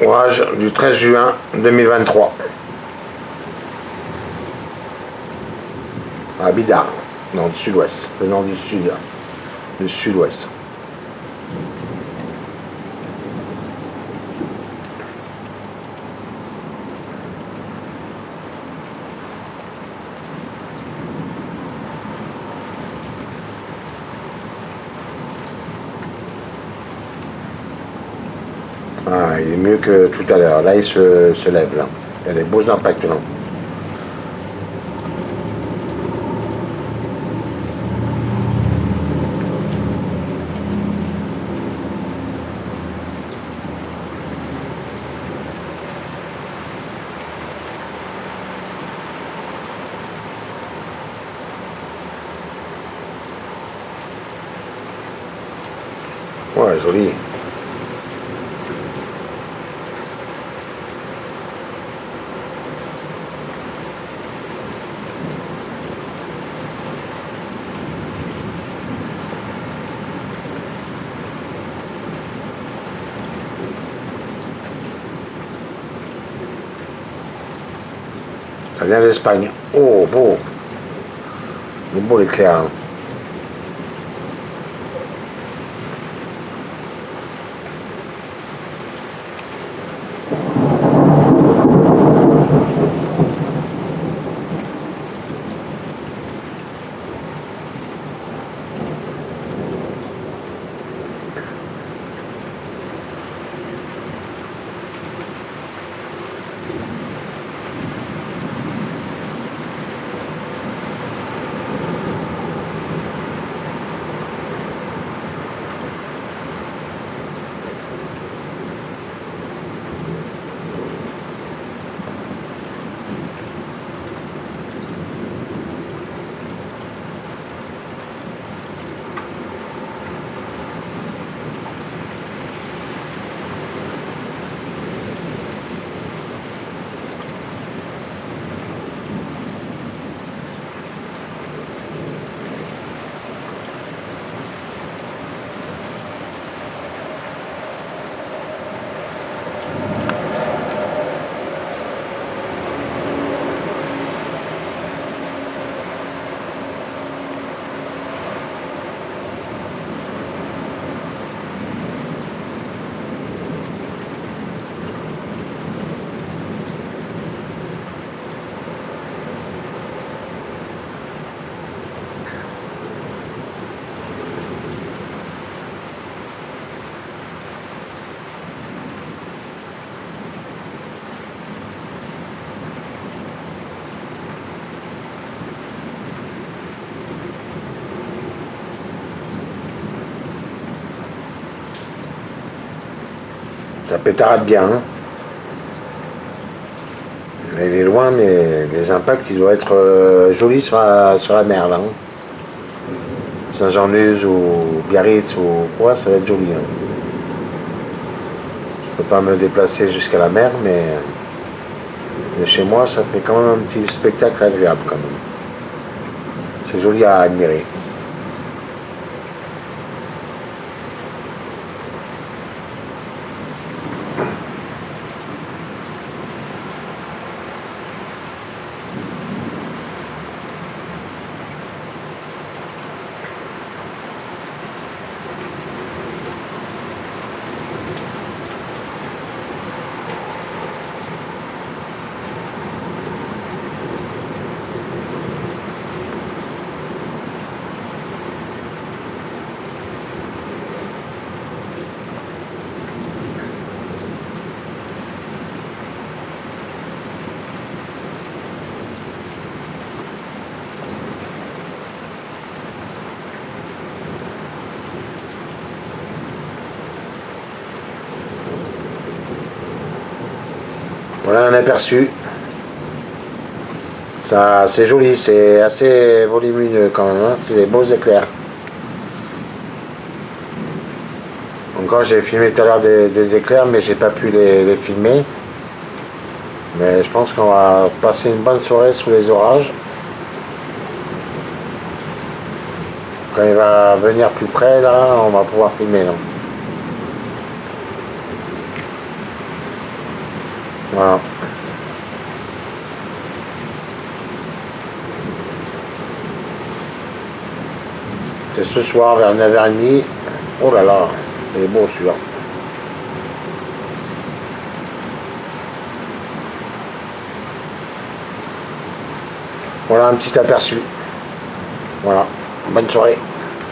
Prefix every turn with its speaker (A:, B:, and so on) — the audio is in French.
A: Orage du 13 juin 2023. À Bidart, dans le sud-ouest, venant du sud, du sud-ouest. Ah, il est mieux que tout à l'heure. Là, il se lève. Là. Il y a des beaux impacts. Là. Ouais, joli. Ça vient d'Espagne. Oh, beau. Il est beau l'éclair. Hein. Ça pétarade bien. Hein. Il est loin, mais les impacts, ils doivent être jolis sur la mer, là. Hein. Saint-Jean-Luz ou Biarritz ou quoi, ça va être joli. Hein. Je peux pas me déplacer jusqu'à la mer, mais chez moi, ça fait quand même un petit spectacle agréable, quand même. C'est joli à admirer. Voilà un aperçu. Ça, c'est joli, c'est assez volumineux quand même. Hein. C'est des beaux éclairs. Encore, j'ai filmé tout à l'heure des éclairs, mais j'ai pas pu les filmer. Mais je pense qu'on va passer une bonne soirée sous les orages. Quand il va venir plus près, là, on va pouvoir filmer. Là. Voilà. C'est ce soir vers 9h30. Oh là là, il est beau celui-là. Voilà un petit aperçu. Voilà, bonne soirée.